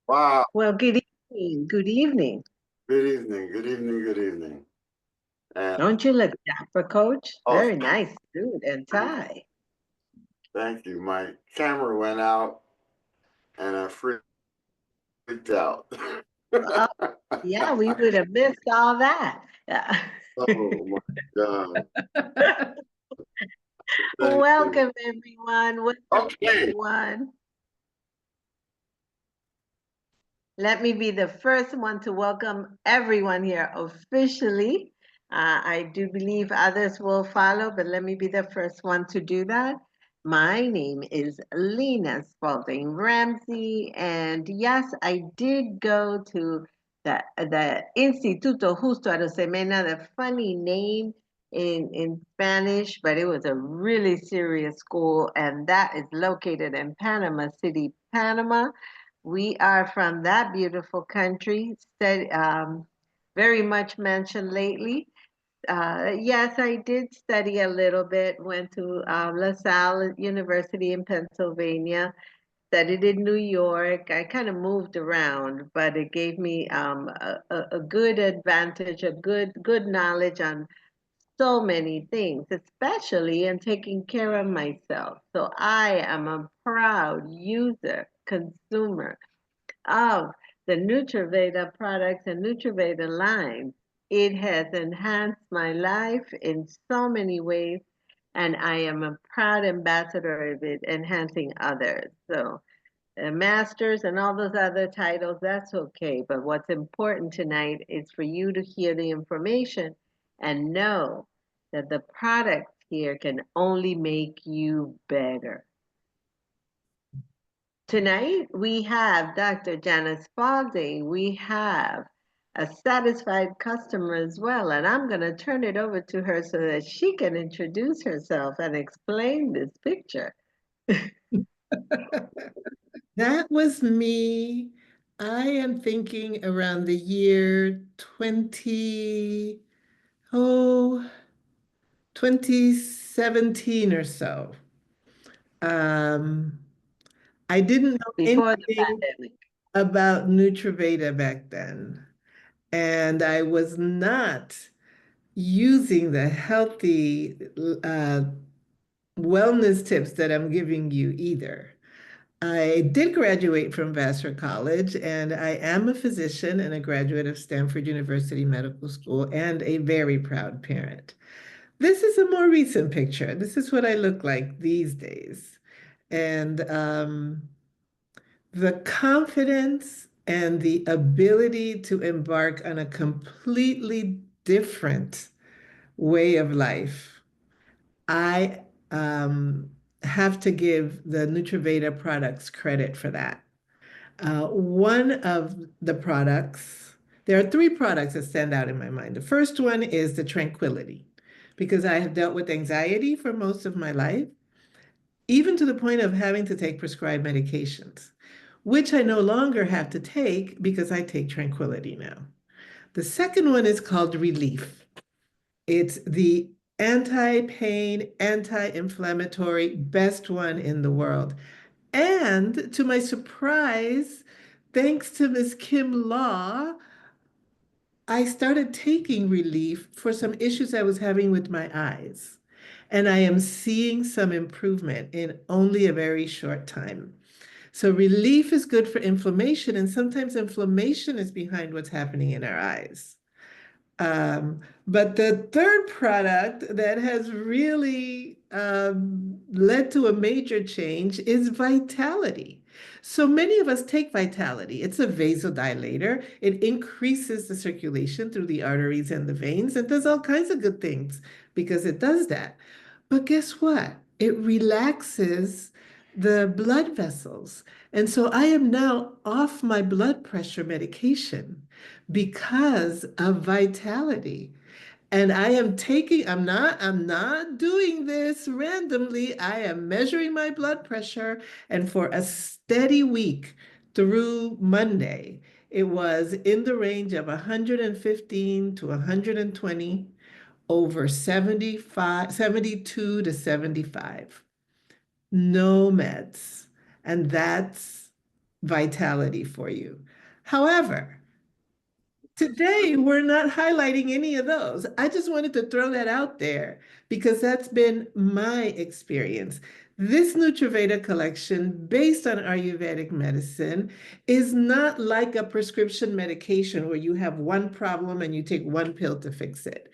Wow. Well, good evening. Good evening. Good evening. Good evening. Good evening. And Don't you look dapper, Coach? oh, Very nice suit and tie. thank you. My camera went out and I freaked out. Oh, yeah, we would have missed all that. Yeah. Oh my God. Thank you. Welcome, everyone. Welcome, Okay. everyone. Let me be the first one to welcome everyone here officially. I do believe others will follow, but let me be the first one to do that. My name is Lena Spalding Ramsey, and yes, I did go to the Instituto Justo Arosemena, the funny name in Spanish, but it was a really serious school, and that is located in Panama City, Panama. We are from that beautiful country, very much mentioned lately. Yes, I did study a little bit, went to LaSalle University in Pennsylvania, studied in New York. I kind of moved around, but it gave me a good advantage, a good knowledge on so many things, especially in taking care of myself. So I am a proud user, consumer of the Nutraveda products and Nutraveda line. It has enhanced my life in so many ways, and I am a proud ambassador of it, enhancing others. So, masters and all those other titles, that's okay. But what's important tonight is for you to hear the information and know that the products here can only make you better. Tonight, we have Dr. Janice Faldi. We have a satisfied customer as well. And I'm going to turn it over to her so that she can introduce herself and explain this picture. That was me. I am thinking around the year 2017 or so. Um, I didn't know Before the anything pandemic. about Nutraveda back then. And I was not using the healthy wellness tips that I'm giving you either. I did graduate from Vassar College, and I am a physician and a graduate of Stanford University Medical School and a very proud parent. This is a more recent picture. This is what I look like these days. And the confidence and the ability to embark on a completely different way of life. I have to give the Nutraveda products credit for that. One of the products, there are three products that stand out in my mind. The first one is the tranquility, because I have dealt with anxiety for most of my life, even to the point of having to take prescribed medications, which I no longer have to take because I take tranquility now. The second one is called relief. It's the anti-pain, anti-inflammatory, best one in the world. And to my surprise, thanks to Miss Kim Law, I started taking relief for some issues I was having with my eyes. And I am seeing some improvement in only a very short time. So relief is good for inflammation, and sometimes inflammation is behind what's happening in our eyes. But the third product that has really led to a major change is Vitality. So many of us take Vitality. It's a vasodilator. It increases the circulation through the arteries and the veins. It does all kinds of good things because it does that. But guess what? It relaxes the blood vessels. And so I am now off my blood pressure medication because of Vitality. And I'm not doing this randomly. I am measuring my blood pressure. And for a steady week through Monday, it was in the range of 115 to 120, over 72 to 75. No meds. And that's vitality for you. However, today, we're not highlighting any of those. I just wanted to throw that out there because that's been my experience. This Nutraveda collection, based on Ayurvedic medicine, is not like a prescription medication where you have one problem and you take one pill to fix it.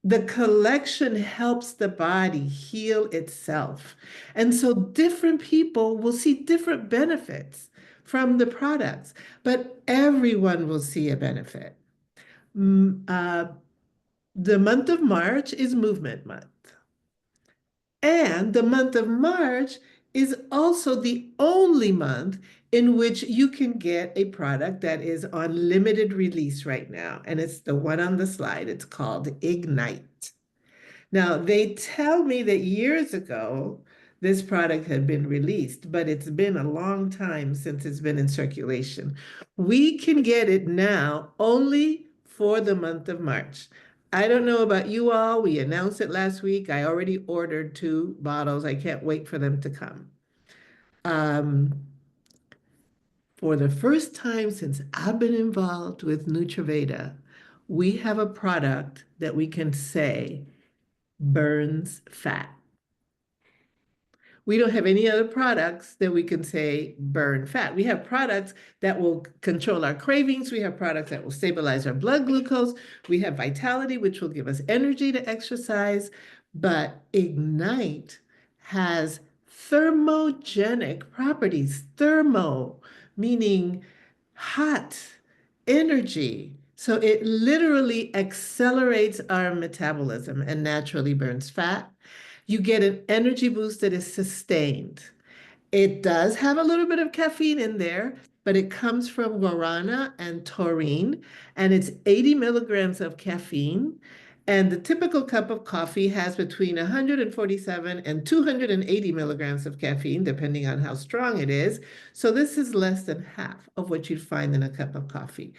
The collection helps the body heal itself. And so different people will see different benefits from the products, but everyone will see a benefit. Mm, uh, the month of March is Movement Month. And the month of March is also the only month in which you can get a product that is on limited release right now. And it's the one on the slide. It's called Ignite. Now, they tell me that years ago, this product had been released, but it's been a long time since it's been in circulation. We can get it now only for the month of March. I don't know about you all. We announced it last week. I already ordered 2 bottles. I can't wait for them to come. For the first time since I've been involved with Nutraveda, we have a product that we can say burns fat. We don't have any other products that we can say burn fat. We have products that will control our cravings. We have products that will stabilize our blood glucose. We have vitality, which will give us energy to exercise. But Ignite has thermogenic properties. Thermo, meaning hot, energy. So it literally accelerates our metabolism and naturally burns fat. You get an energy boost that is sustained. It does have a little bit of caffeine in there, but it comes from guarana and taurine, and it's 80 milligrams of caffeine. And the typical cup of coffee has between 147 and 280 milligrams of caffeine, depending on how strong it is. So this is less than half of what you'd find in a cup of coffee.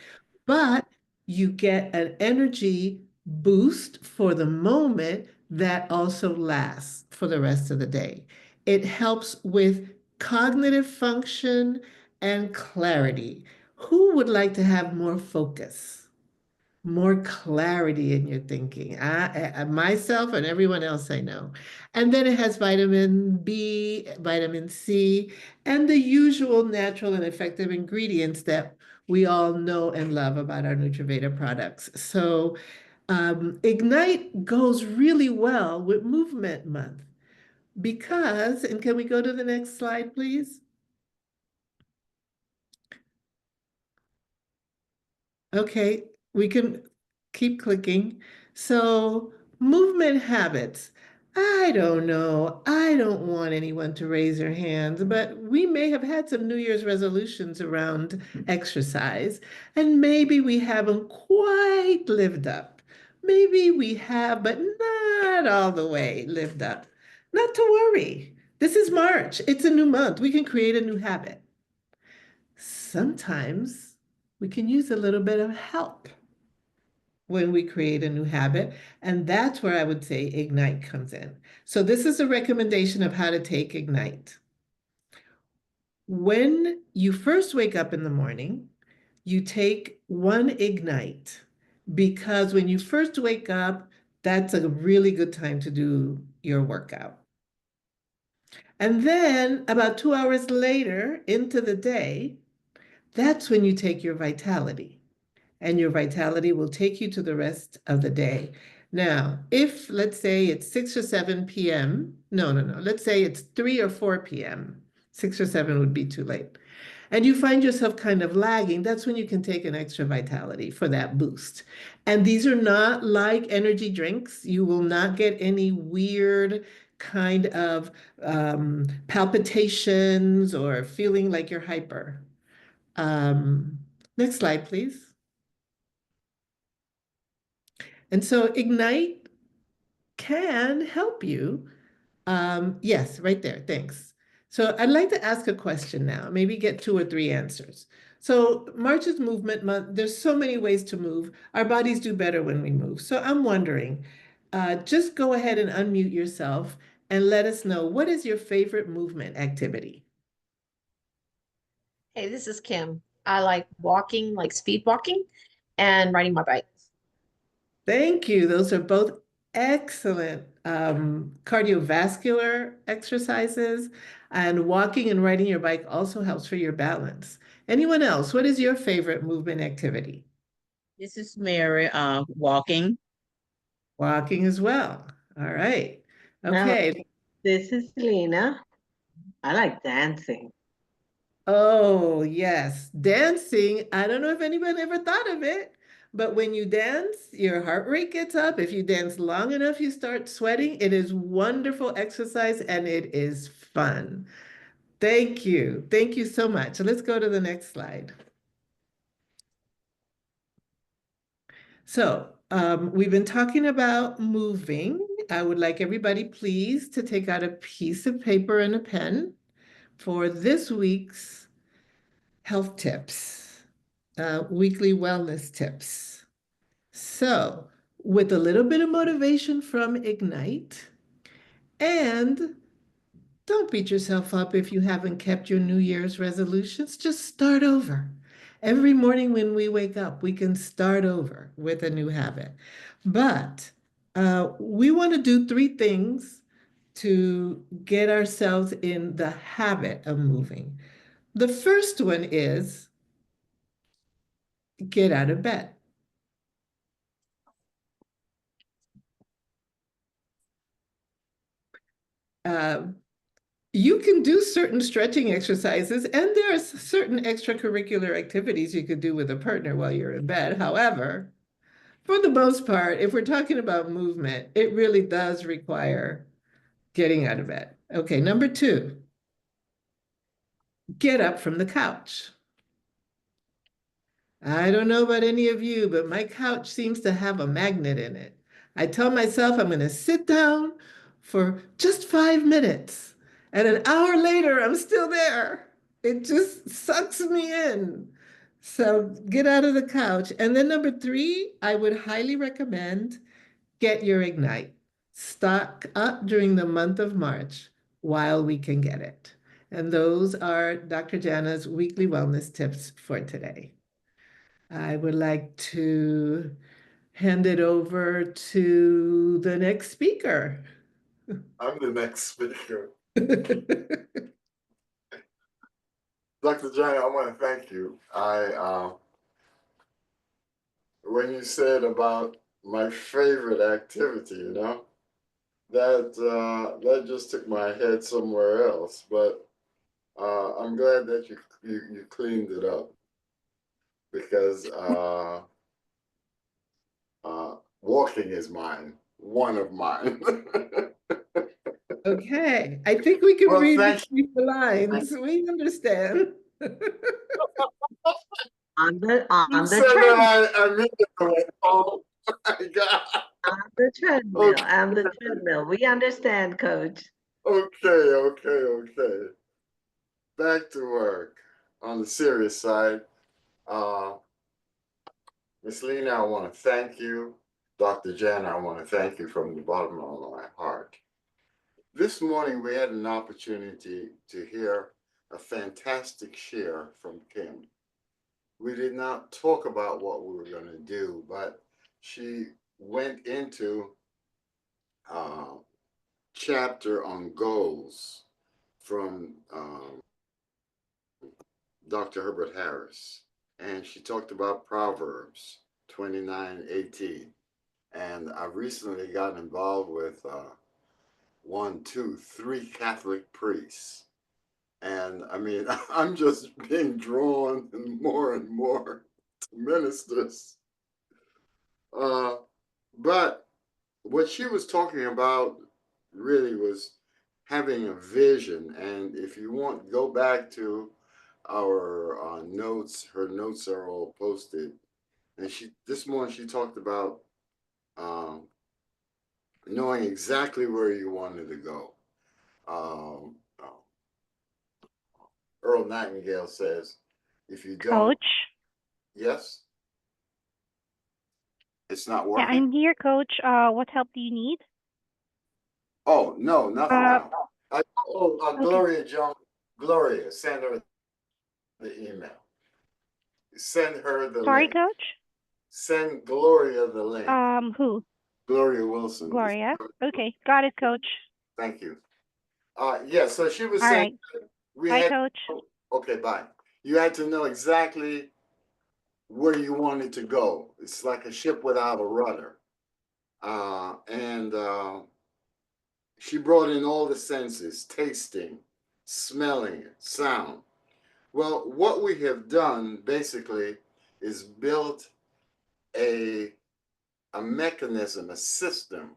But you get an energy boost for the moment that also lasts for the rest of the day. It helps with cognitive function and clarity. Who would like to have more focus, more clarity in your thinking? Myself and everyone else I know. And then it has vitamin B, vitamin C, and the usual natural and effective ingredients that we all know and love about our Nutraveda products. So Ignite goes really well with Movement Month because, and can we go to the next slide, please? Okay, we can keep clicking. So movement habits. I don't know. I don't want anyone to raise their hands, but we may have had some New Year's resolutions around exercise, and maybe we haven't quite lived up. Maybe we have, but not all the way lived up. Not to worry. This is March. It's a new month. We can create a new habit. Sometimes we can use a little bit of help when we create a new habit. And that's where I would say Ignite comes in. So this is a recommendation of how to take Ignite. When you first wake up in the morning, you take 1 Ignite because when you first wake up, that's a really good time to do your workout. And then about 2 hours later into the day, that's when you take your vitality. And your vitality will take you to the rest of the day. Now, if let's say it's 6 or 7 p.m., no, let's say it's 3 or 4 p.m., 6 or 7 would be too late, and you find yourself kind of lagging, that's when you can take an extra vitality for that boost. And these are not like energy drinks. You will not get any weird kind of palpitations or feeling like you're hyper. Next slide, please. And so Ignite can help you. Yes, right there. Thanks. So I'd like to ask a question now, maybe get 2 or 3 answers. So March is Movement Month. There's so many ways to move. Our bodies do better when we move. So I'm wondering, just go ahead and unmute yourself and let us know, what is your favorite movement activity? Hey, this is Kim. I like walking, like speed walking, and riding my bike. Thank you. Those are both excellent cardiovascular exercises, and walking and riding your bike also helps for your balance. Anyone else? What is your favorite movement activity? This is Mary, walking. Walking as well. All right. Now, Okay. this is Lena. I like dancing. Oh, yes. Dancing. I don't know if anyone ever thought of it, but when you dance, your heart rate gets up. If you dance long enough, you start sweating. It is wonderful exercise and it is fun. Thank you. Thank you so much. So let's go to the next slide. So we've been talking about moving. I would like everybody, please, to take out a piece of paper and a pen for this week's health tips, weekly wellness tips. So, with a little bit of motivation from Ignite, and don't beat yourself up if you haven't kept your New Year's resolutions, just start over. Every morning when we wake up, we can start over with a new habit. But we want to do 3 things to get ourselves in the habit of moving. The first one is get out of bed. You can do certain stretching exercises, and there are certain extracurricular activities you could do with a partner while you're in bed. However, for the most part, if we're talking about movement, it really does require getting out of bed. Okay, number 2, get up from the couch. I don't know about any of you, but my couch seems to have a magnet in it. I tell myself I'm going to sit down for just 5 minutes, and an hour later, I'm still there. It just sucks me in. So get out of the couch. And then number 3, I would highly recommend get your Ignite. Stock up during the month of March while we can get it. And those are Dr. Jana's weekly wellness tips for today. I would like to hand it over to the next speaker. I'm the next speaker. Okay. Dr. Johnny, I want to thank you. When you said about my favorite activity, that just took my head somewhere else. But I'm glad that you cleaned it up, because walking is one of mine. I think we can Well, read thank between the lines. We understand. On the you. Said treadmill. that I immediately. Oh my God. On the treadmill. On the treadmill. We understand, Coach. Okay. Back to work. On the serious side, Miss Lena, I want to thank you. Dr. Jan, I want to thank you from the bottom of my heart. This morning, we had an opportunity to hear a fantastic share from Kim. We did not talk about what we were going to do, but she went into a chapter on goals from Dr. Herbert Harris. And she talked about Proverbs 29:18. And I've recently gotten involved with 3 Catholic priests. And I mean, I'm just being drawn more and more to ministers. But what she was talking about really was having a vision. And if you want, go back to our notes. Her notes are all posted. And this morning she talked about knowing exactly where you wanted to go. Earl Nightingale says, if you don't. Coach, Yes? It's not Yeah, working? I'm here, coach. What help do you need? Oh, no, nothing Uh, now. okay. Gloria Jones, Gloria, send her the email. Send her the Sorry, link. coach. Send Gloria the link. Who? Gloria Wilson. Gloria. Okay, got it, coach. Thank you. Yeah, so she was All saying right. we Bye, had, coach. okay, bye. You had to know exactly where you wanted to go. It's like a ship without a rudder. And she brought in all the senses, tasting, smelling, sound. Well, what we have done basically is built a mechanism, a system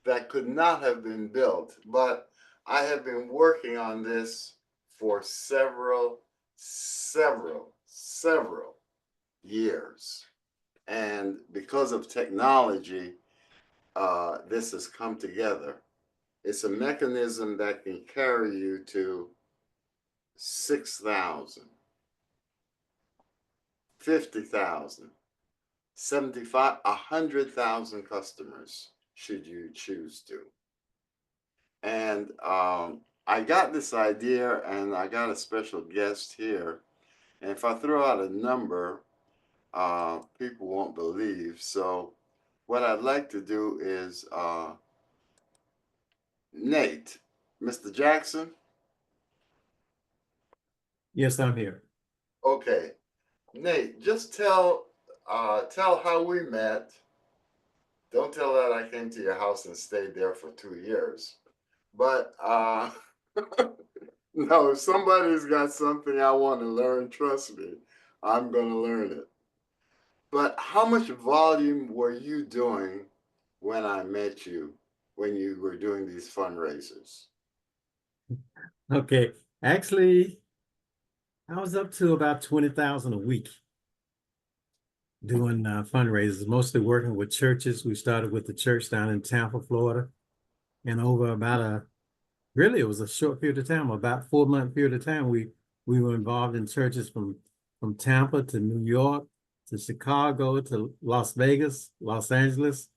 that could not have been built. But I have been working on this for several years. And because of technology, this has come together. It's a mechanism that can carry you to 6,000, 50,000, 75, 100,000 customers, should you choose to. And I got this idea, and I got a special guest here. And if I throw out a number, people won't believe. So what I'd like to do is Nate, Mr. Jackson. Yes, I'm here. Okay, Nate, just tell how we met. Don't tell that I came to your house and stayed there for 2 years. But no, if somebody's got something I want to learn, trust me, I'm going to learn it. But how much volume were you doing when I met you, when you were doing these fundraisers? Okay. Actually, I was up to about 20,000 a week doing fundraisers, mostly working with churches. We started with the church down in Tampa, Florida. And over about really, it was a short period of time, about 4 month period of time, we were involved in churches from Tampa to New York to Chicago to Las Vegas, Los Angeles,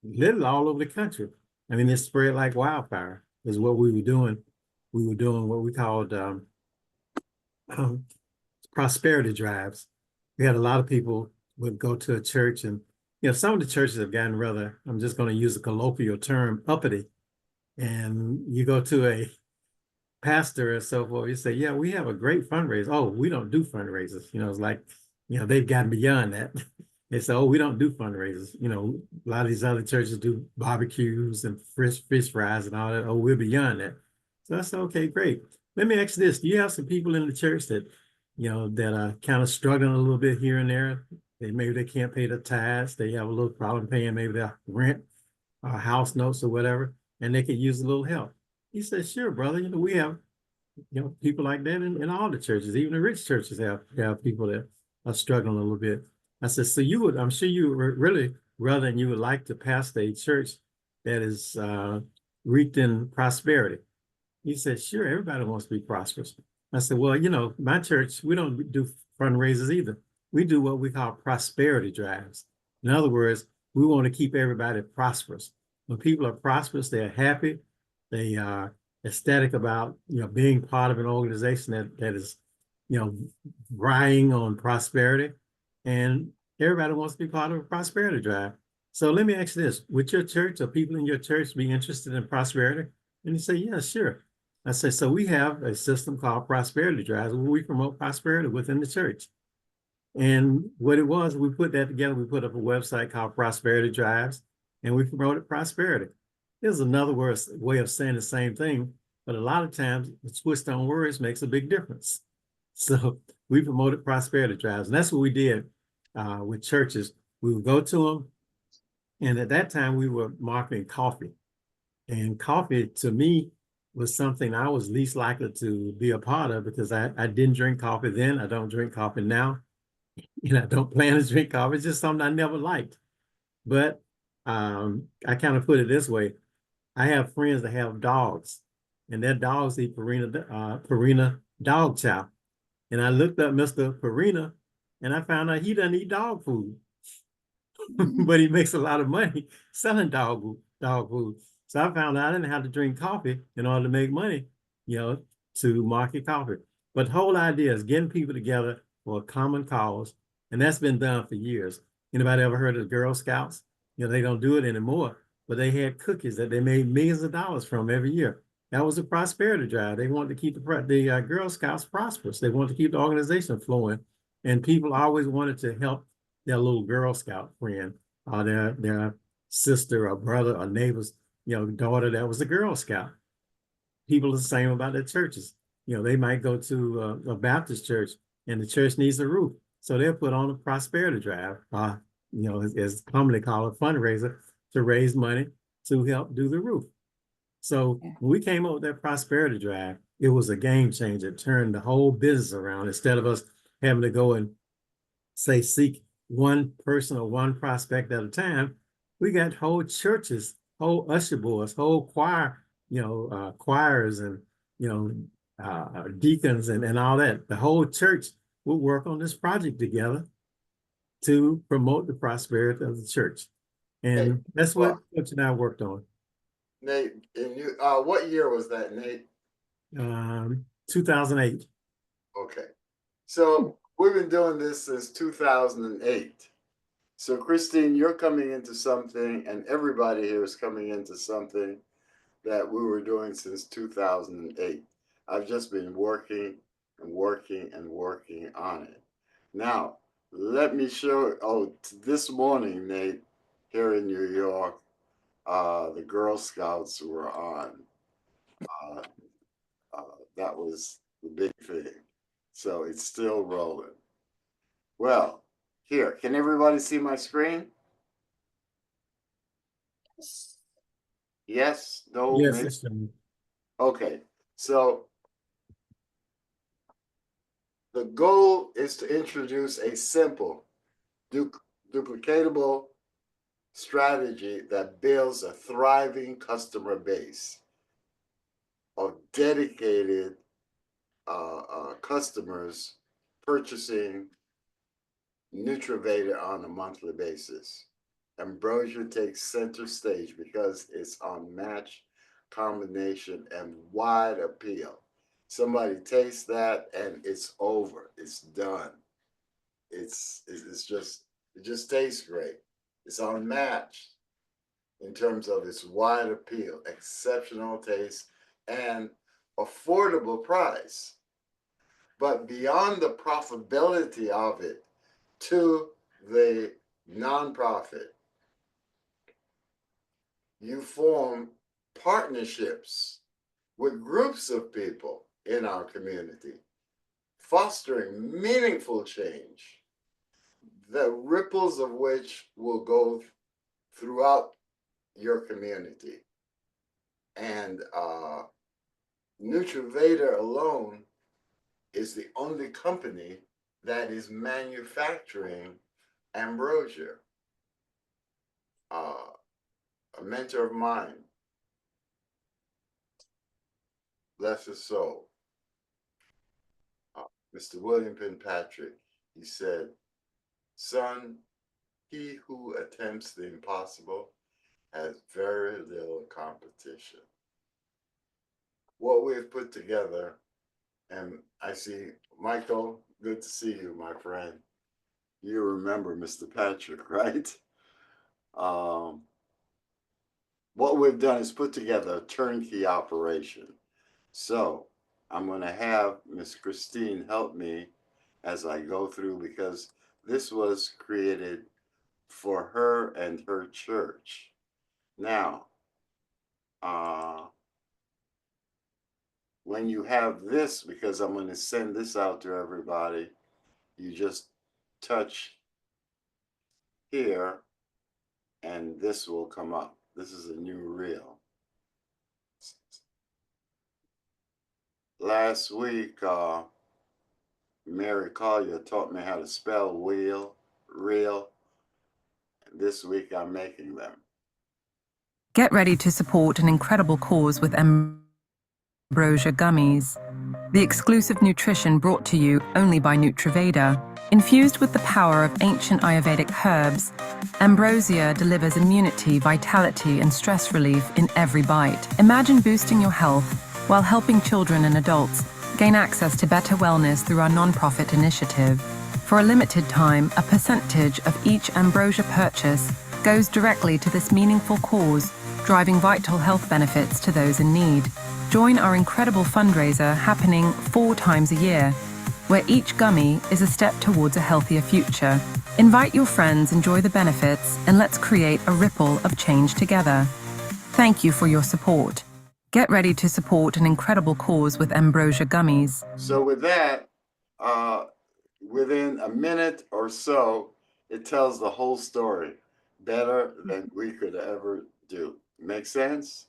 literally all over the country. I mean, it spread like wildfire is what we were doing. We were doing what we called prosperity drives. We had a lot of people would go to a church, and some of the churches have gotten rather, I'm just going to use a colloquial term, uppity. And you go to a pastor and so forth, you say, yeah, we have a great fundraiser. Oh, we don't do fundraisers. It's like, they've gotten beyond that. They say, oh, we don't do fundraisers. A lot of these other churches do barbecues and fish fries and all that. Oh, we're beyond that. So I said, okay, great. Let me ask you this. Do you have some people in the church that, that are kind of struggling a little bit here and there? Maybe they can't pay the tithes. They have a little problem paying maybe their rent or house notes or whatever, and they could use a little help. He said, sure, brother. We have, people like that in all the churches. Even the rich churches have people that are struggling a little bit. I said, so I'm sure you would really rather than you would like to pastor a church that is reaped in prosperity. He said, sure, everybody wants to be prosperous. I said, well, my church, we don't do fundraisers either. We do what we call prosperity drives. In other words, we want to keep everybody prosperous. When people are prosperous, they're happy. They are ecstatic about, being part of an organization that is, riding on prosperity. And everybody wants to be part of a prosperity drive. So let me ask you this, would your church or people in your church be interested in prosperity? And you say, yeah, sure. I said, so we have a system called prosperity drives where we promote prosperity within the church. And what it was, we put that together. We put up a website called Prosperity Drives, and we promoted prosperity. There's another way of saying the same thing, but a lot of times the twist on words makes a big difference. So we promoted prosperity drives, and that's what we did with churches. We would go to them, and at that time we were marketing coffee. And coffee, to me, was something I was least likely to be a part of because I didn't drink coffee then. I don't drink coffee now. I don't plan to drink coffee. It's just something I never liked. But I kind of put it this way. I have friends that have dogs, and their dogs eat Purina dog chow. And I looked up Mr. Purina, and I found out he doesn't eat dog food. but he makes a lot of money selling dog food. So I found out I didn't have to drink coffee in order to make money, to market coffee. But the whole idea is getting people together for a common cause, and that's been done for years. Anybody ever heard of the Girl Scouts? They don't do it anymore, but they had cookies that they made millions of dollars from every year. That was a prosperity drive. They wanted to keep the Girl Scouts prosperous. They wanted to keep the organization flowing, and people always wanted to help their little Girl Scout friend, or their sister or brother or neighbor's, daughter that was a Girl Scout. People are the same about their churches. They might go to a Baptist church and the church needs a roof. So they'll put on a prosperity drive, as commonly called a fundraiser, to raise money to help do the roof. So when we came up with that prosperity drive, it was a game changer. It turned the whole business around. Instead of us having to go and seek one person or one prospect at a time, we got whole churches, whole usher boards, whole choir, choirs and, deacons and all that. The whole church will work on this project together to promote the prosperity of the church. And that's what Coach and I worked on. Nate, and you, what year was that, Nate? 2008. Okay. So we've been doing this since 2008. So Christine, you're coming into something, and everybody here is coming into something that we were doing since 2008. I've just been working and working and working on it. Now, let me show, this morning, Nate, here in New York, the Girl Scouts were on. That was the big thing. So it's still rolling. Well, here, can everybody see my screen? Yes, no, Yes, maybe? it's true. Okay, so the goal is to introduce a simple, duplicatable strategy that builds a thriving customer base of dedicated customers purchasing Nutraveda on a monthly basis. Ambrosia takes center stage because it's unmatched combination and wide appeal. Somebody tastes that and it's over. It's done. It just tastes great. It's unmatched in terms of its wide appeal, exceptional taste, and affordable price. But beyond the profitability of it to the nonprofit, you form partnerships with groups of people in our community, fostering meaningful change, the ripples of which will go throughout your community. And Nutraveda alone is the only company that is manufacturing Ambrosia. A mentor of mine, bless his soul, Mr. William Patrick, he said, son, he who attempts the impossible has very little competition. What we've put together, and I see Michael, good to see you, my friend. You remember Mr. Patrick, right? What we've done is put together a turnkey operation. So I'm going to have Miss Christine help me as I go through, because this was created for her and her church. Now, when you have this, because I'm going to send this out to everybody, you just touch here and this will come up. This is a new reel. Last week, Mary Collier taught me how to spell reel. This week I'm making them. Get ready to support an incredible cause with Ambrosia gummies. the exclusive nutrition brought to you only by Nutraveda. Infused with the power of ancient Ayurvedic herbs, Ambrosia delivers immunity, vitality, and stress relief in every bite. Imagine boosting your health while helping children and adults gain access to better wellness through our nonprofit initiative. For a limited time, a percentage of each Ambrosia purchase goes directly to this meaningful cause, driving vital health benefits to those in need. Join our incredible fundraiser happening 4 times a year, where each gummy is a step towards a healthier future. Invite your friends, enjoy the benefits, and let's create a ripple of change together. Thank you for your support. Get ready to support an incredible cause with Ambrosia gummies. So with that, within a minute or so, it tells the whole story better than we could ever do. Make sense?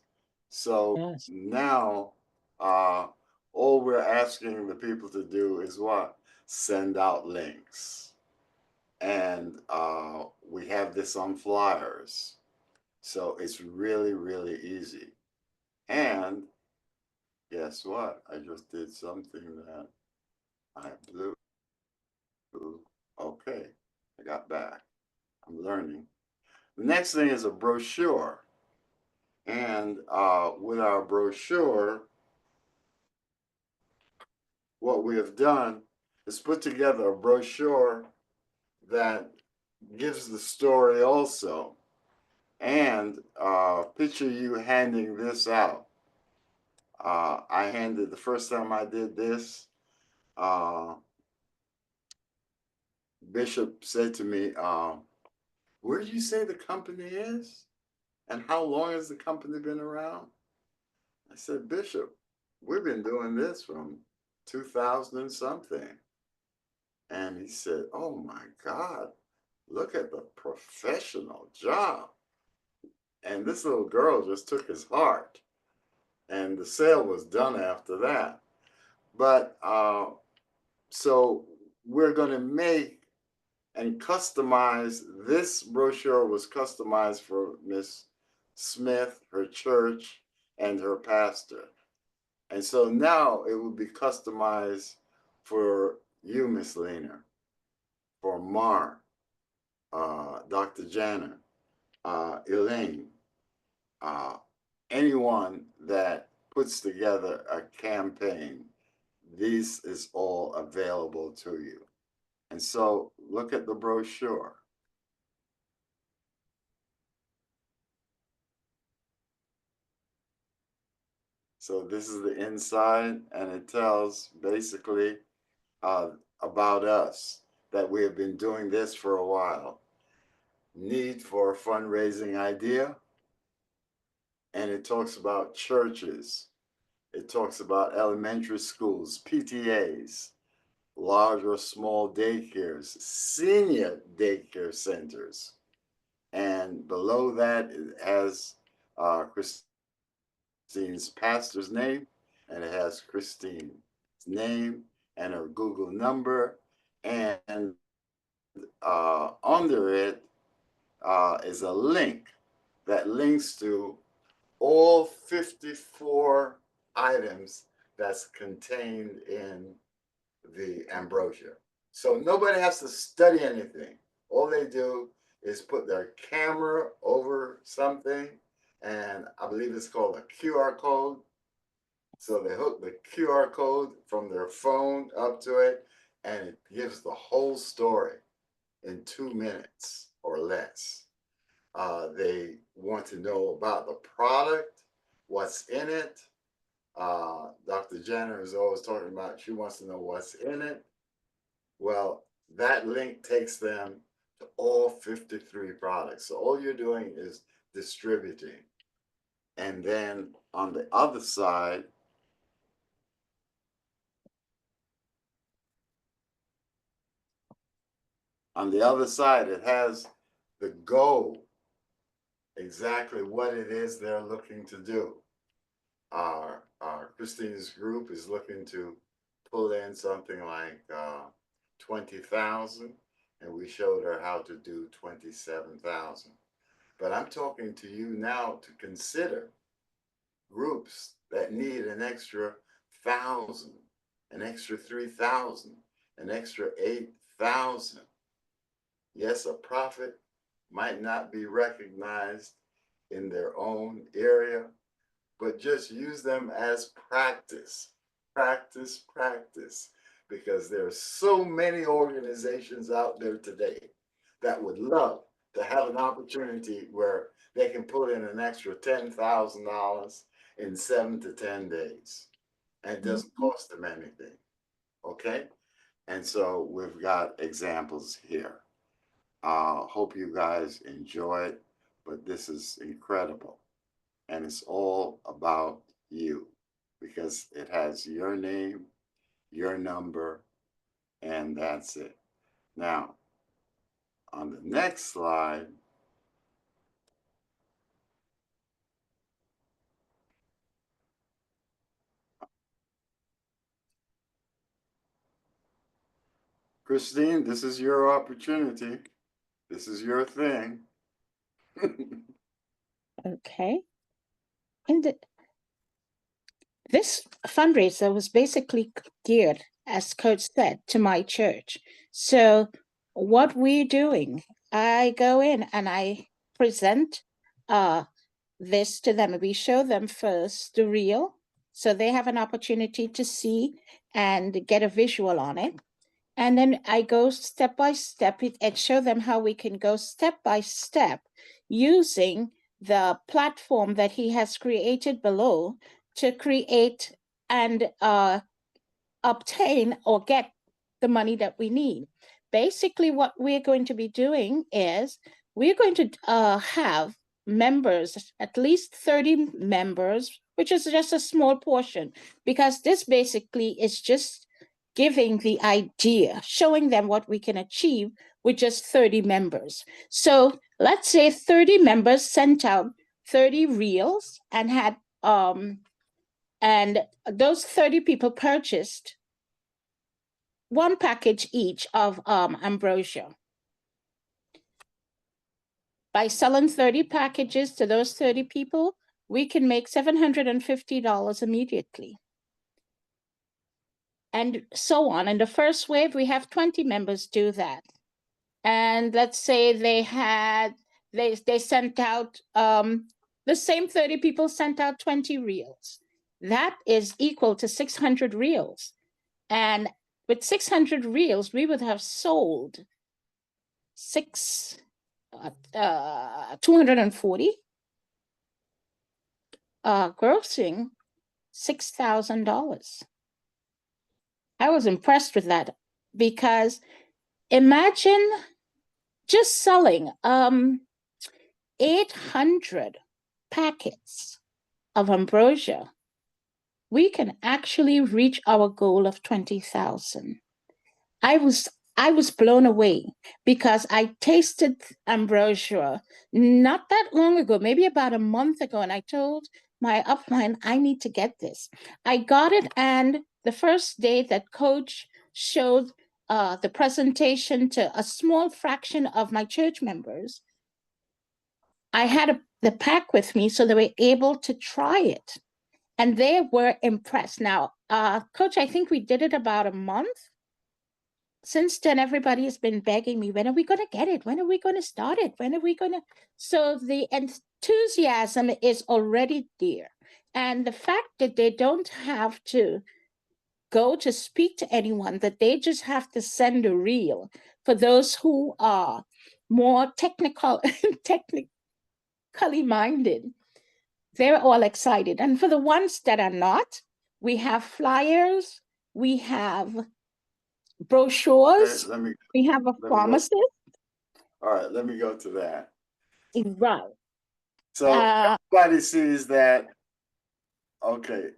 So Yes. now, all we're asking the people to do is what? Send out links. And we have this on flyers. So it's really, really easy. And guess what? I just did something that I blew. Okay, I got back. I'm learning. The next thing is a brochure. And with our brochure, what we have done is put together a brochure that gives the story also. And picture you handing this out. I handed, the first time I did this, Bishop said to me, where did you say the company is? And how long has the company been around? I said, Bishop, we've been doing this from 2000 and something. And he said, oh my God, look at the professional job. And this little girl just took his heart. And the sale was done after that. But so we're going to make and customize. This brochure was customized for Miss Smith, her church, and her pastor. And so now it will be customized for you, Miss Lena, for Mar, Dr. Jana, Elaine, anyone that puts together a campaign. This is all available to you. And so look at the brochure. So this is the inside, and it tells basically about us, that we have been doing this for a while. Need for a fundraising idea. And it talks about churches. It talks about elementary schools, PTAs, large or small daycares, senior daycare centers. And below that, it has Christine's pastor's name, and it has Christine's name and her Google number. And under it is a link that links to all 54 items that's contained in the Ambrosia. So nobody has to study anything. All they do is put their camera over something, and I believe it's called a QR code. So they hook the QR code from their phone up to it, and it gives the whole story in 2 minutes or less. They want to know about the product, what's in it. Dr. Jenner is always talking about, she wants to know what's in it. Well, that link takes them to all 53 products. So all you're doing is distributing. And then on the other side, it has the goal, exactly what it is they're looking to do. Our Christine's group is looking to pull in something like 20,000, and we showed her how to do 27,000. But I'm talking to you now to consider groups that need an extra 1,000 an extra 3,000, an extra 8,000. Yes, a prophet might not be recognized in their own area, but just use them as practice, practice, practice, because there are so many organizations out there today that would love to have an opportunity where they can put in an extra $10,000 in 7 to 10 days, and it doesn't cost them anything. Okay? And so we've got examples here. Hope you guys enjoy it, but this is incredible. And it's all about you because it has your name, your number, and that's it. Now, on the next slide, Christine, this is your opportunity. This is your thing. Okay. And this fundraiser was basically geared, as Coach said, to my church. So what we're doing, I go in and I present this to them. We show them first the reel, so they have an opportunity to see and get a visual on it. And then I go step by step and show them how we can go step by step using the platform that he has created below to create and obtain or get the money that we need. Basically, what we're going to be doing is we're going to have members, at least 30 members, which is just a small portion, because this basically is just giving the idea, showing them what we can achieve with just 30 members. So let's say 30 members sent out 30 reels and had and those 30 people purchased one package each of Ambrosia. By selling 30 packages to those 30 people, we can make $750 immediately. And so on. In the first wave, we have 20 members do that. And let's say they sent out, the same 30 people sent out 20 reels. That is equal to 600 reels. And with 600 reels, we would have sold 240, grossing $6,000. I was impressed with that because imagine just selling 800 packets of Ambrosia. We can actually reach our goal of 20,000. I was blown away because I tasted Ambrosia not that long ago, maybe about a month ago, and I told my upline, I need to get this. I got it, and the first day that Coach showed the presentation to a small fraction of my church members, I had the pack with me, so they were able to try it. And they were impressed. Now, Coach, I think we did it about a month. Since then, everybody has been begging me, when are we going to get it? When are we going to start it? When are we going to? So the enthusiasm is already there. And the fact that they don't have to go to speak to anyone, that they just have to send a reel for those who are more technically minded. They're all excited. And for the ones that are not, we have flyers, we have brochures, we have a pharmacist. All right, let me go to that. Right. So everybody sees that. Okay.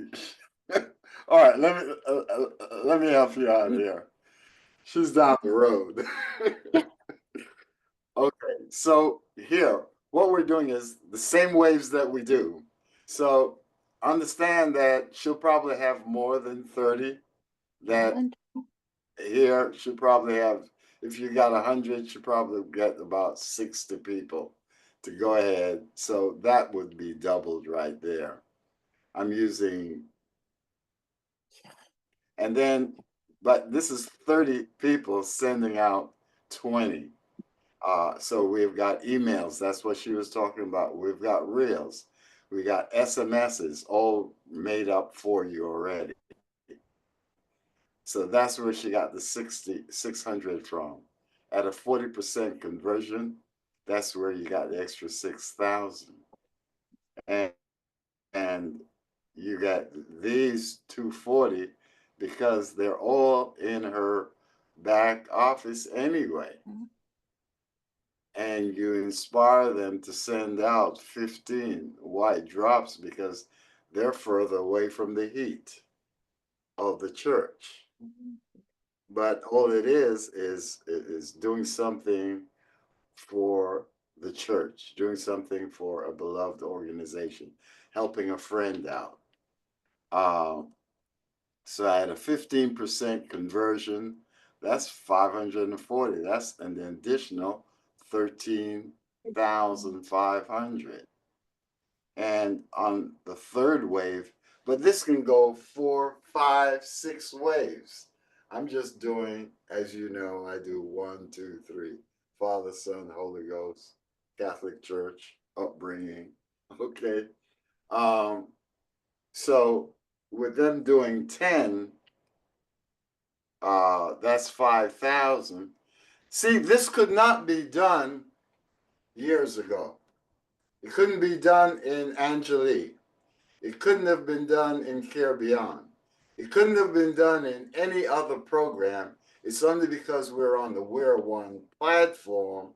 All right, let me help you out here. She's down the road. Okay, so here, what we're doing is the same waves that we do. So understand that she'll probably have more than 30. That here she'll probably have, if you got 100, she'll probably get about 60 people to go ahead. So that would be doubled right there. I'm using, And then, but this is 30 people sending out 20. So we've got emails. That's what she was talking about. We've got reels. We got SMSs all made up for you already. So that's where she got the 600 from. At a 40% conversion, that's where you got the extra 6,000. And you got these 240 because they're all in her back office anyway. And you inspire them to send out 15 white drops because they're further away from the heat of the church. But all it is doing something for the church, doing something for a beloved organization, helping a friend out. So I had a 15% conversion. That's 540. That's an additional 13,500. And on the third wave, but this can go 4, 5, 6 waves. I'm just doing, as you know, I do 1, 2, 3, Father, Son, Holy Ghost, Catholic Church, upbringing. Okay. So with them doing 10, that's 5,000. See, this could not be done years ago. It couldn't be done in Angelique. It couldn't have been done in Care Beyond. It couldn't have been done in any other program. It's only because we're on the We're One platform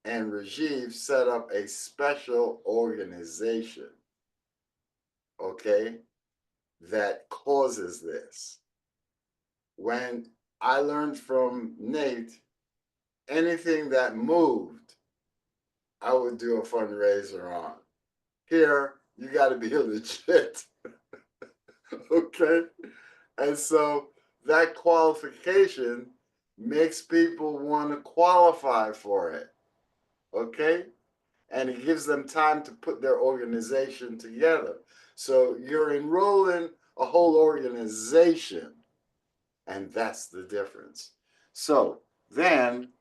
and Rajiv set up a special organization, okay, that causes this. When I learned from Nate, anything that moved, I would do a fundraiser on. Here, you got to be legit. Okay? And so that qualification makes people want to qualify for it. Okay? And it gives them time to put their organization together. So you're enrolling a whole organization, and that's the difference. So then,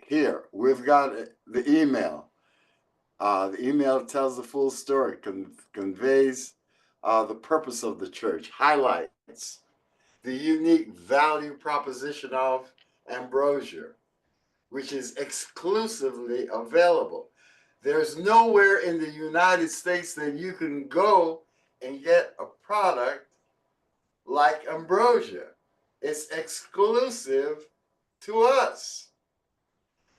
here, we've got the email. The email tells the full story, conveys the purpose of the church, highlights the unique value proposition of Ambrosia, which is exclusively available. There's nowhere in the United States that you can go and get a product like Ambrosia. It's exclusive to us.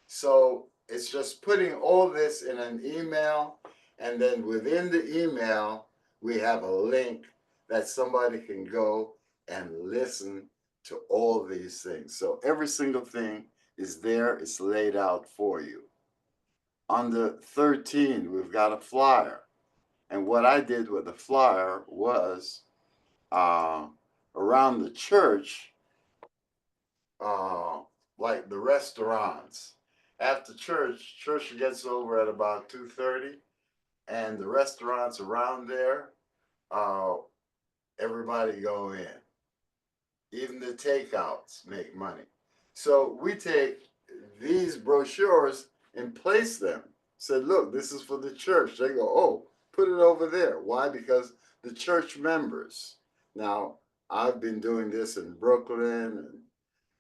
So it's just putting all this in an email, and then within the email, we have a link that somebody can go and listen to all these things. So every single thing is there, it's laid out for you. Under 13, we've got a flyer. And what I did with the flyer was around the church, like the restaurants. After church gets over at about 2:30, and the restaurants around there, everybody go in. Even the takeouts make money. So we take these brochures and place them. Said, look, this is for the church. They go, oh, put it over there. Why? Because the church members. Now, I've been doing this in Brooklyn and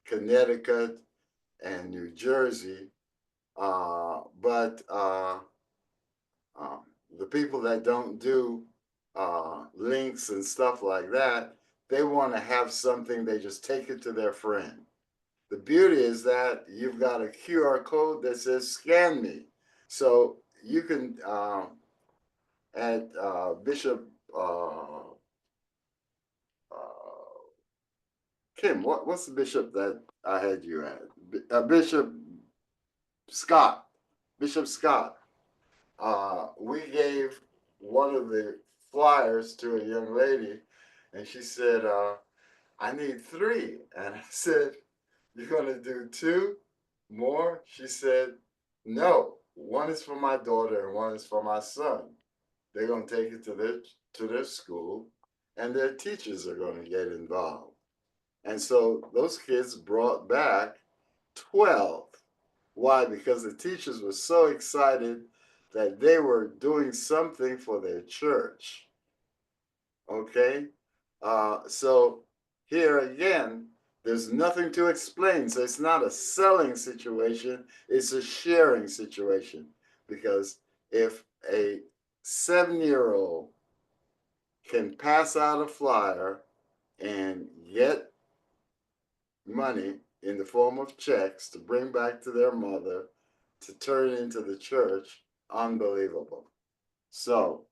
Connecticut and New Jersey, but the people that don't do links and stuff like that, they want to have something, they just take it to their friend. The beauty is that you've got a QR code that says scan me. So you can, at Bishop Kim, what's the bishop that I had you at? Bishop Scott. Bishop Scott. We gave one of the flyers to a young lady, and she said, I need 3. And I said, you're going to do 2 more? She said, no, 1 is for my daughter and 1 is for my son. They're going to take it to their school, and their teachers are going to get involved. And so those kids brought back 12. Why? Because the teachers were so excited that they were doing something for their church. Okay? So here again, there's nothing to explain. So it's not a selling situation, it's a sharing situation. Because if a 7-year-old can pass out a flyer and get money in the form of checks to bring back to their mother to turn into the church, unbelievable. So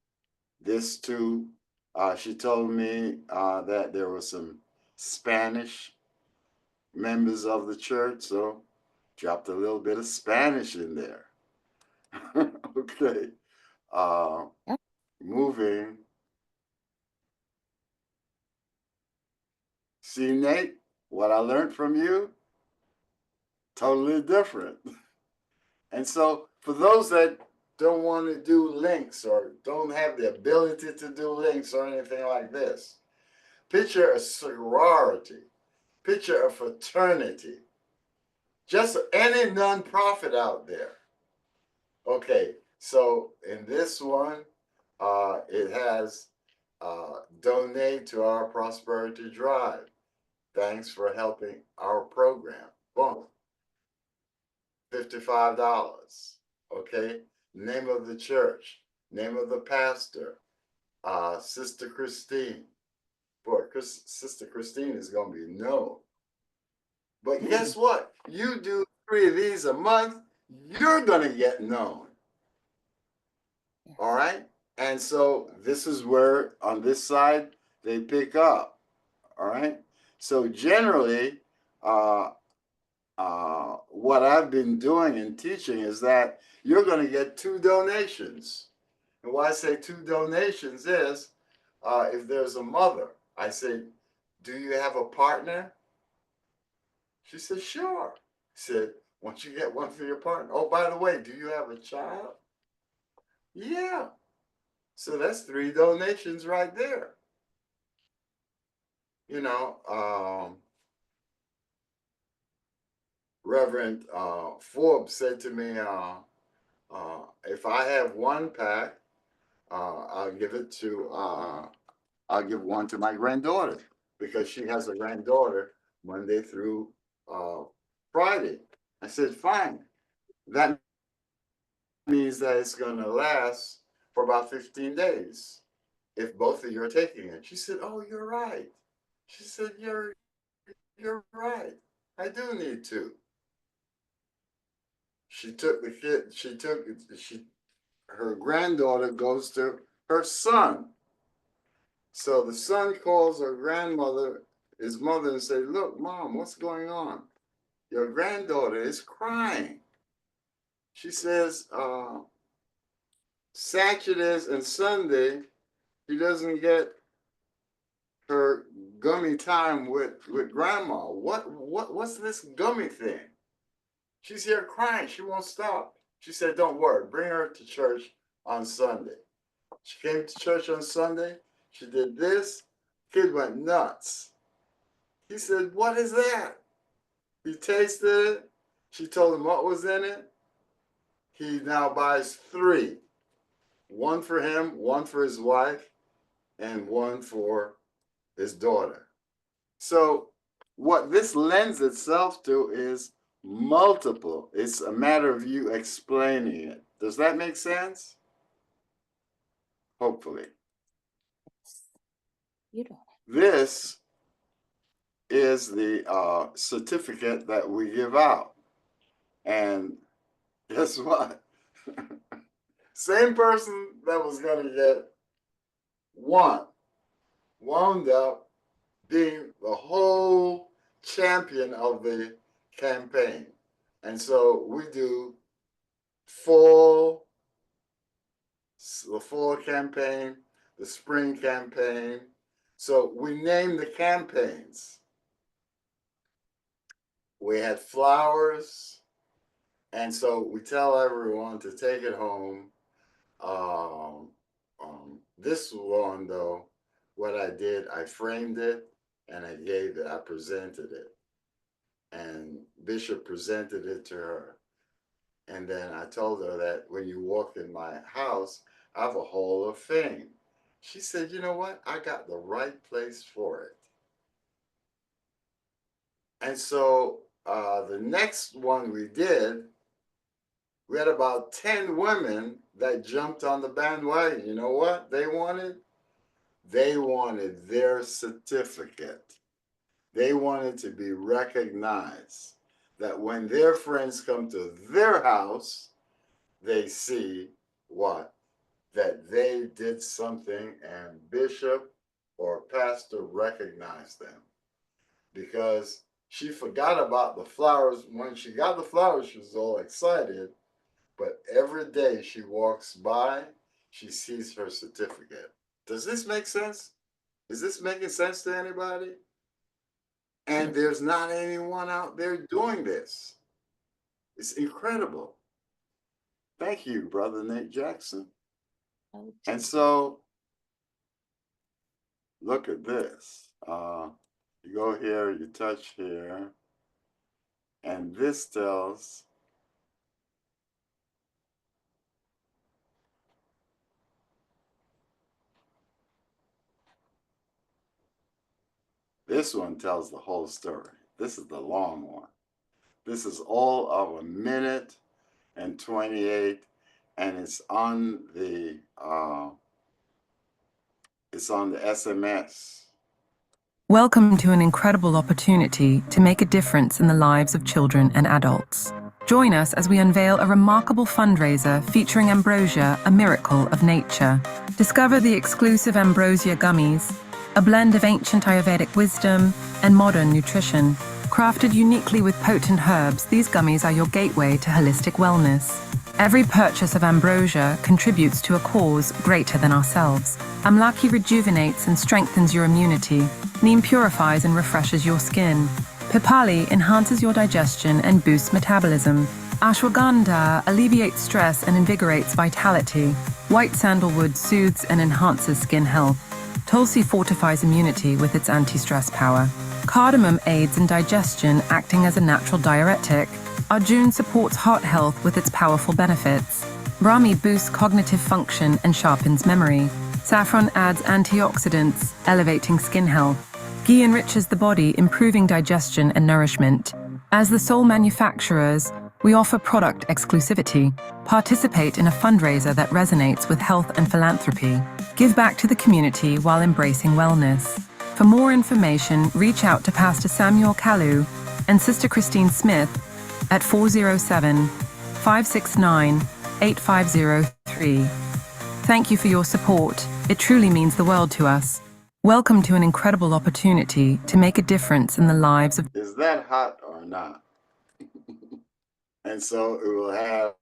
this too, she told me that there were some Spanish members of the church, so dropped a little bit of Spanish in there. Okay. Yep. Moving. See, Nate, what I learned from you, totally different. And so for those that don't want to do links or don't have the ability to do links or anything like this, picture a sorority, picture a fraternity, just any nonprofit out there. Okay, so in this one, it has donate to our prosperity drive. Thanks for helping our program. Boom. $55. Okay. Name of the church, name of the pastor, Sister Christine. Boy, Sister Christine is going to be known. But guess what? You do 3 of these a month, you're going to get known. All right. And so this is where on this side they pick up. All right. So generally, what I've been doing and teaching is that you're going to get 2 donations. And why I say 2 donations is if there's a mother, I say, do you have a partner? She said, sure. I said, once you get one for your partner. Oh, by the way, do you have a child? Yeah. So that's 3 donations right there. You know, Reverend Forbes said to me, if I have 1 pack, I'll give it to I'll give 1 to my granddaughter because she has a granddaughter Monday through Friday. I said, fine. That means that it's going to last for about 15 days if both of you are taking it. She said, oh, you're right. She said, you're right. I do need to. She took the kid, her granddaughter goes to her son. So the son calls her grandmother, his mother, and say, look, Mom, what's going on? Your granddaughter is crying. She says, Saturdays and Sunday, she doesn't get her gummy time with grandma. What's this gummy thing? She's here crying. She won't stop. She said, don't worry, bring her to church on Sunday. She came to church on Sunday. She did this. Kid went nuts. He said, what is that? He tasted it. She told him what was in it. He now buys 3. 1 for him, 1 for his wife, and 1 for his daughter. So what this lends itself to is multiple. It's a matter of you explaining it. Does that make sense? Hopefully. You don't. This is the certificate that we give out. And guess what? Same person that was going to get 1 wound up being the whole champion of the campaign. And so we do the fall campaign, the spring campaign. So we name the campaigns. We had flowers, and so we tell everyone to take it home. This one, though, what I did, I framed it and I presented it. And Bishop presented it to her. And then I told her that when you walk in my house, I have a Hall of Fame. She said, you know what? I got the right place for it. And so the next one we did, we had about 10 women that jumped on the bandwagon. You know what they wanted? They wanted their certificate. They wanted to be recognized, that when their friends come to their house, they see what? That they did something and bishop or pastor recognized them. Because she forgot about the flowers. When she got the flowers, she was all excited. But every day she walks by, she sees her certificate. Does this make sense? Is this making sense to anybody? And there's not anyone out there doing this. It's incredible. Thank you, Brother Nate Jackson. And so, look at this. You go here, you touch here, and this tells this one tells the whole story. This is the long one. This is all of 1 minute and 28, and it's on the SMS. Welcome to an incredible opportunity to make a difference in the lives of children and adults. Join us as we unveil a remarkable fundraiser featuring Ambrosia, a miracle of nature. Discover the exclusive Ambrosia gummies, a blend of ancient Ayurvedic wisdom and modern nutrition. Crafted uniquely with potent herbs, these gummies are your gateway to holistic wellness. Every purchase of Ambrosia contributes to a cause greater than ourselves. Amlaki rejuvenates and strengthens your immunity. Neem purifies and refreshes your skin. Pipali enhances your digestion and boosts metabolism. Ashwagandha alleviates stress and invigorates vitality. White sandalwood soothes and enhances skin health. Tulsi fortifies immunity with its anti-stress power. Cardamom aids in digestion, acting as a natural diuretic. Arjun supports heart health with its powerful benefits. Brahmi boosts cognitive function and sharpens memory. Saffron adds antioxidants, elevating skin health. Ghee enriches the body, improving digestion and nourishment. As the sole manufacturers, we offer product exclusivity. Participate in a fundraiser that resonates with health and philanthropy. Give back to the community while embracing wellness. For more information, reach out to Pastor Samuel Kalu and Sister Christine Smith at 407-569-8503. Thank you for your support. It truly means the world to us. Welcome to an incredible opportunity to make a difference in the lives of... Is that hot or not? And so it will have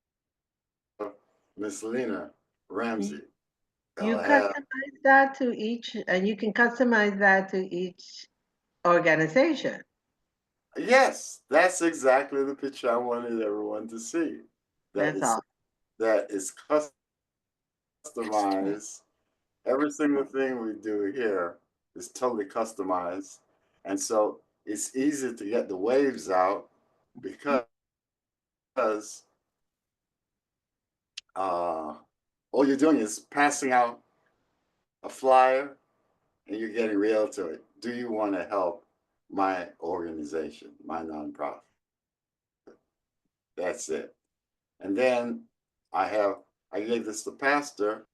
Miss Lena Ramsey. You It'll have, customize that to each, and you can customize that to each organization. yes, that's exactly the picture I wanted everyone to see. That's all. That is customized. Every single thing we do here is totally customized. And so it's easy to get the waves out because all you're doing is passing out a flyer and you're getting real to it. Do you want to help my organization, my nonprofit? That's it. And then I gave this to pastor,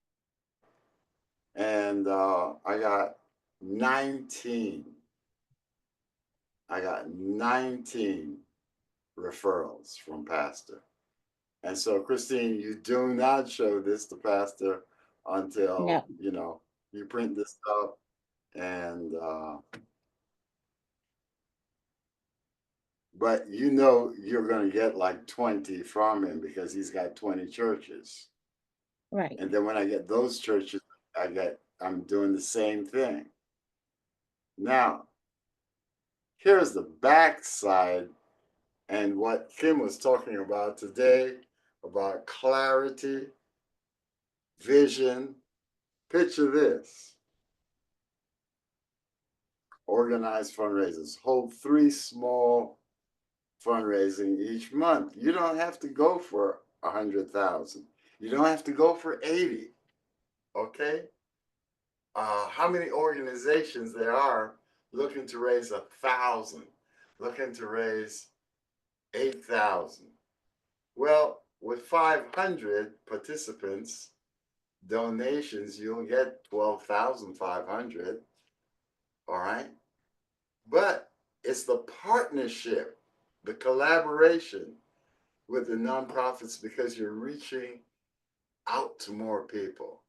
and I got 19 referrals from pastor. And so, Christine, you do not show this to pastor until, you print this up and, but you're going to get like 20 from him because he's got 20 churches. Right. And then when I get those churches, I'm doing the same thing. Now, here's the backside and what Kim was talking about today about clarity, vision. Picture this. organized fundraisers. Hold 3 small fundraising each month. You don't have to go for 100,000. You don't have to go for 80. Okay? How many organizations there are looking to raise 1,000, looking to raise 8,000? Well, with 500 participants, donations, you'll get 12,500. All right? But it's the partnership, the collaboration with the nonprofits, because you're reaching out to more people.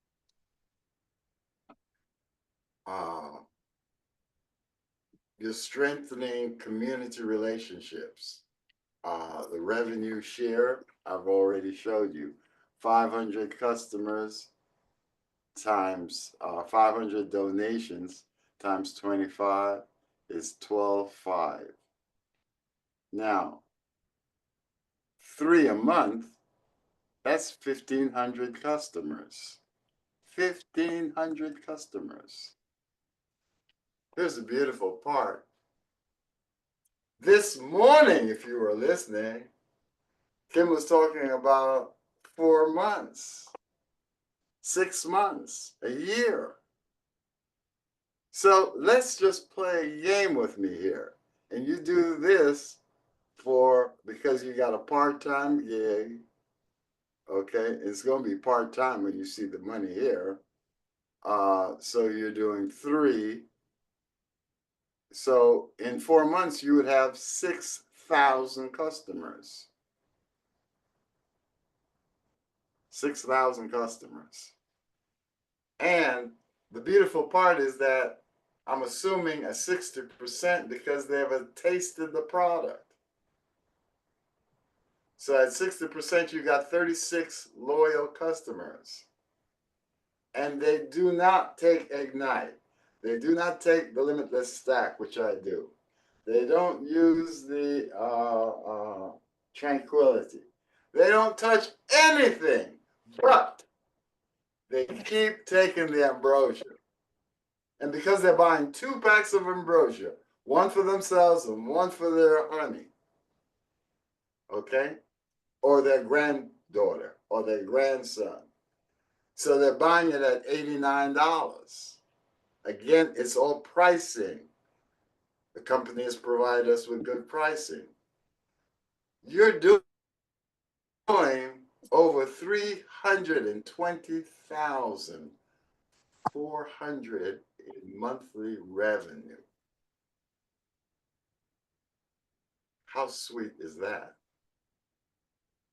You're strengthening community relationships. The revenue share, I've already showed you. 500 customers times 500 donations times 25 is 12.5. Now, 3 a month, that's 1,500 customers. 1,500 customers. Here's the beautiful part. This morning, if you were listening, Kim was talking about 4 months, 6 months, a year. So let's just play a game with me here. And you do this because you got a part-time gig. Okay, it's going to be part-time when you see the money here. So you're doing 3. So in 4 months, you would have 6,000 customers. 6,000 customers. And the beautiful part is that I'm assuming a 60% because they have tasted the product. So at 60%, you got 36 loyal customers. And they do not take Ignite. They do not take the Limitless Stack, which I do. They don't use the Tranquility. They don't touch anything, but they keep taking the Ambrosia. And because they're buying 2 packs of Ambrosia, one for themselves and one for their honey, okay? Or their granddaughter or their grandson. So they're buying it at $89. Again, it's all pricing. The company has provided us with good pricing. You're doing over 320,400 in monthly revenue. How sweet is that?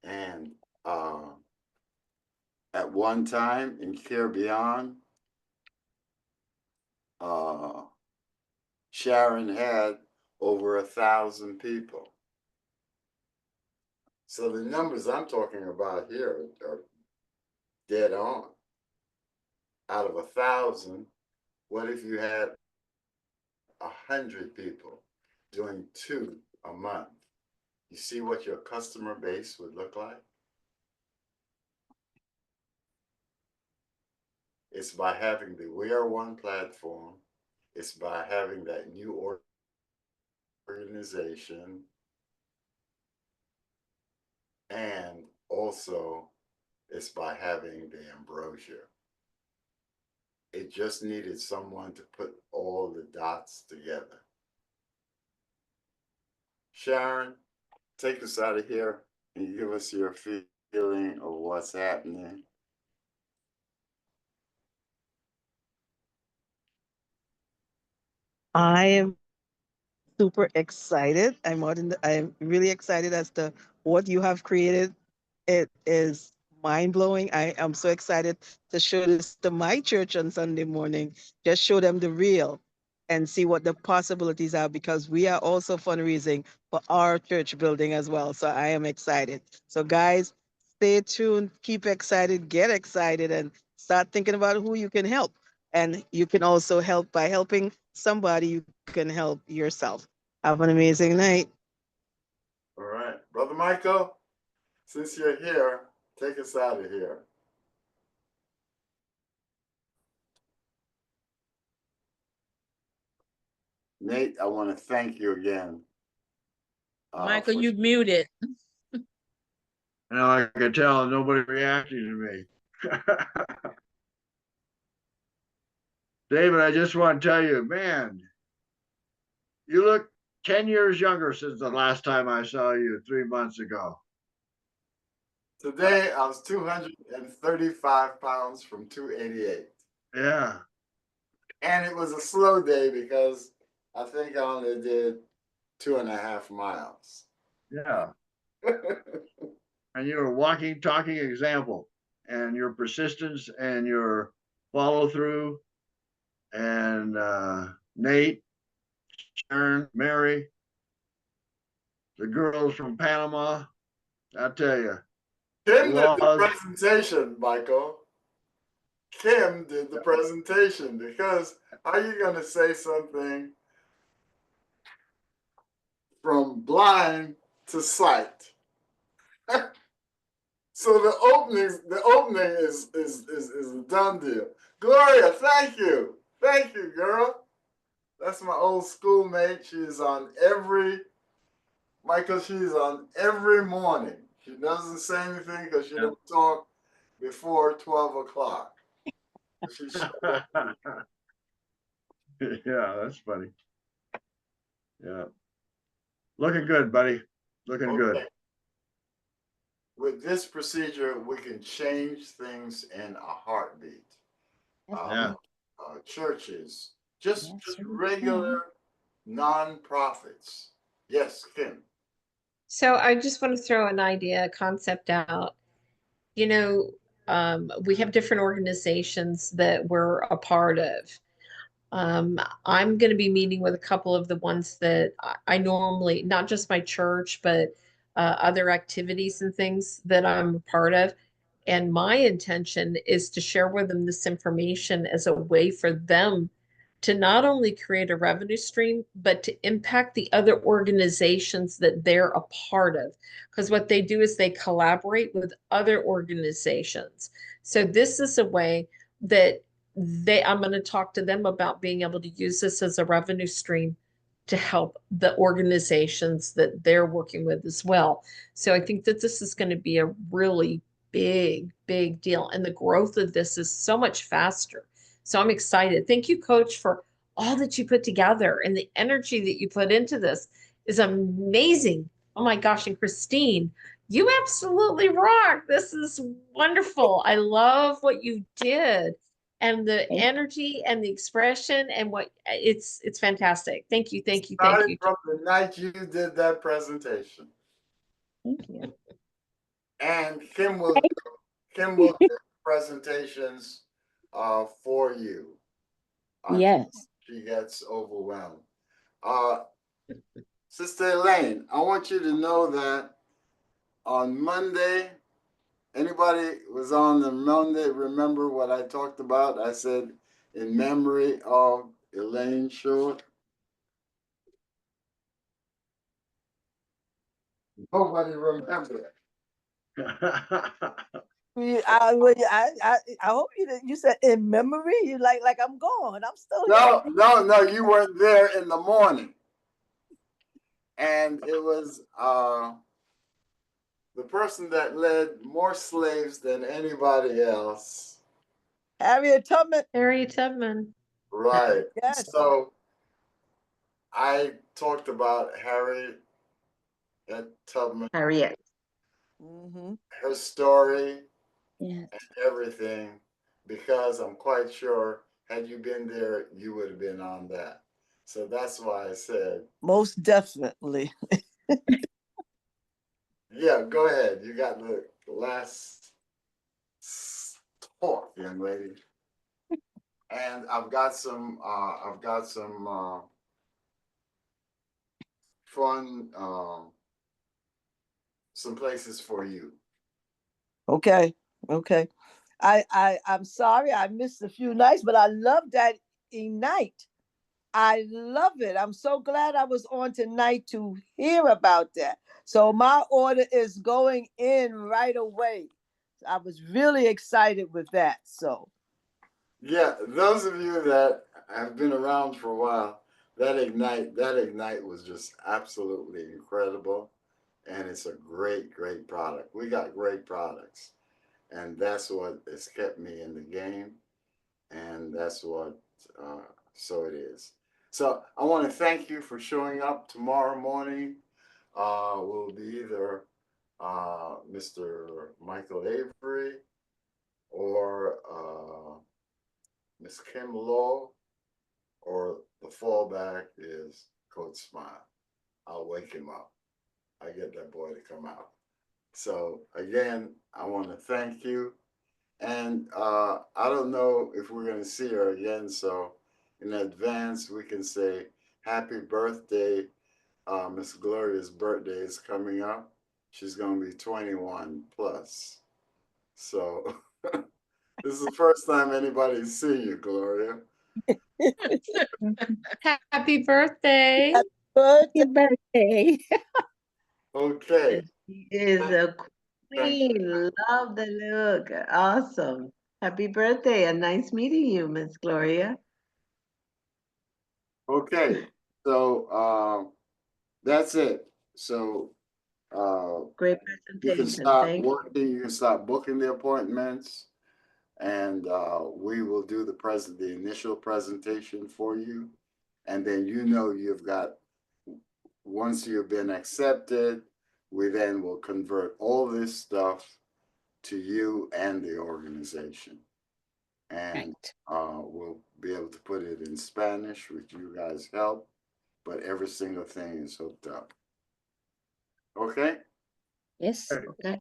And at one time in Care Beyond, Sharon had over 1,000 people. So the numbers I'm talking about here are dead on. Out of 1,000, what if you had 100 people doing 2 a month? You see what your customer base would look like? It's by having the We Are One platform. It's by having that new organization. And also, it's by having the Ambrosia. It just needed someone to put all the dots together. Sharon, take us out of here and give us your feeling of what's happening. I am super excited. I'm really excited as to what you have created. It is mind blowing. I am so excited to show this to my church on Sunday morning. Just show them the real and see what the possibilities are, because we are also fundraising for our church building as well. So I am excited. So guys, stay tuned, keep excited, get excited, and start thinking about who you can help. And you can also help by helping somebody. You can help yourself. Have an amazing night. All right. Brother Michael, since you're here, take us out of here. Nate, I want to thank you again. Michael, for- you muted. Now I can tell nobody reacting to me. David, I just want to tell you, man, you look 10 years younger since the last time I saw you 3 months ago. Today, I was 235 pounds from 288. Yeah. And it was a slow day because I think I only did 2.5 miles. Yeah. And you're a walking, talking example, and your persistence and your follow through. And Nate, Sharon, Mary, the girls from Panama, I tell you. Kim did the presentation, Michael. Kim did the presentation, because how are you going to say something from blind to sight? So the opening is a done deal. Gloria, thank you. Thank you, girl. That's my old schoolmate. She's on every, Michael, she's on every morning. She doesn't say anything because she don't talk before 12 o'clock. Yeah, that's funny. Yeah. Looking good, buddy. Looking good. With this procedure, we can change things in a heartbeat. Churches, just regular nonprofits. Yes, Kim. So I just want to throw an idea, a concept out. You know, we have different organizations that we're a part of. I'm going to be meeting with a couple of the ones that I normally, not just my church, but other activities and things that I'm a part of. And my intention is to share with them this information as a way for them to not only create a revenue stream, but to impact the other organizations that they're a part of. Because what they do is they collaborate with other organizations. So this is a way that I'm going to talk to them about being able to use this as a revenue stream to help the organizations that they're working with as well. So I think that this is going to be a really big deal. And the growth of this is so much faster. So I'm excited. Thank you, Coach, for all that you put together, and the energy that you put into this is amazing. Oh my gosh. And Christine, you absolutely rock. This is wonderful. I love what you did, and the energy and the expression, and what it's fantastic. Thank you. Started from the night you did that presentation. Thank you. And Kim will do presentations for you. Yes. She gets overwhelmed. Sister Elaine, I want you to know that on Monday, anybody was on the Monday, remember what I talked about? I said, in memory of Elaine Short. Nobody remember I hope you said in memory. You like I'm gone. I'm still here. No, you weren't there in the morning. And it was the person that led more slaves than anybody else. Harriet Tubman. Right. Yes. So I talked about Harriet Tubman. Harriet. Her story. Yes. And everything, because I'm quite sure had you been there, you would have been on that. So that's why I said. Most definitely. Yeah, go ahead. You got the last talk, young lady. And I've got some fun, some places for you. Okay. I'm sorry I missed a few nights, but I love that Ignite. I love it. I'm so glad I was on tonight to hear about that. So my order is going in right away. I was really excited with that. So yeah, those of you that have been around for a while that ignite was just absolutely incredible, and it's a great product. We got great products, and that's what has kept me in the game, and that's what so it is. So I want to thank you for showing up tomorrow morning. Will be either Mr. Michael Avery or Miss Kim Law, or the fallback is Coach Smile. I'll wake him up. I get that boy to come out. So again, I want to thank you. And I don't know if we're going to see her again. So in advance, we can say happy birthday. Miss Gloria's birthday is coming up. She's going to be 21 plus. So this is the first time anybody's seen you, Gloria. Happy birthday. Happy birthday. Okay. She is a queen. Love the look. Awesome. Happy birthday and nice meeting you, Miss Gloria. Okay. So that's it. So Great you can presentation. start Thank you. working, you can start booking the appointments, and we will do the initial presentation for you. And then you've got, once you've been accepted, we then will convert all this stuff to you and the organization. And we'll be able to put it in Spanish with you guys' help, but every single thing is hooked up. Okay? Yes. Okay.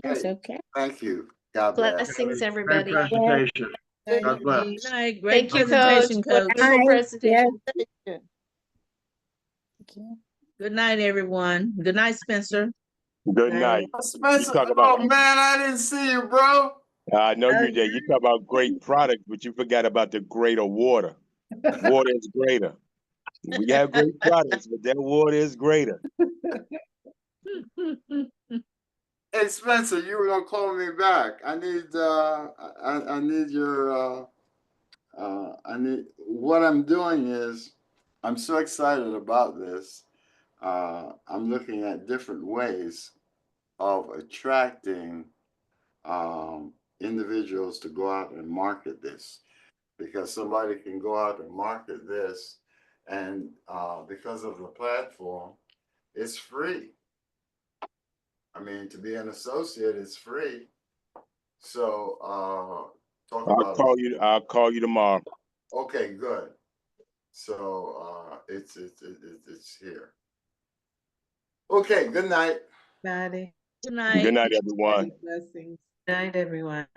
Yes. Okay. Thank you. God bless. Blessings, everybody. Great presentation. God bless. Good night. Great Thank you, Coach. presentation, Coach. Wonderful presentation. Good night, everyone. Good night, Spencer. Good night. Spencer, talk about- oh man, I didn't see you, bro. I know you did. You talk about great product, but you forgot about the greater water. Water is greater. We have great products, but that water is greater. Hey Spencer, you were gonna call me back. I need I need your what I'm doing is I'm so excited about this. I'm looking at different ways of attracting individuals to go out and market this, because somebody can go out and market this, and because of the platform, it's free. I mean, to be an associate, it's free. So I'll call you tomorrow. Okay, good. So it's here. Okay, good night. Buddy. Good night. Good night, everyone. Blessings. Good night, everyone.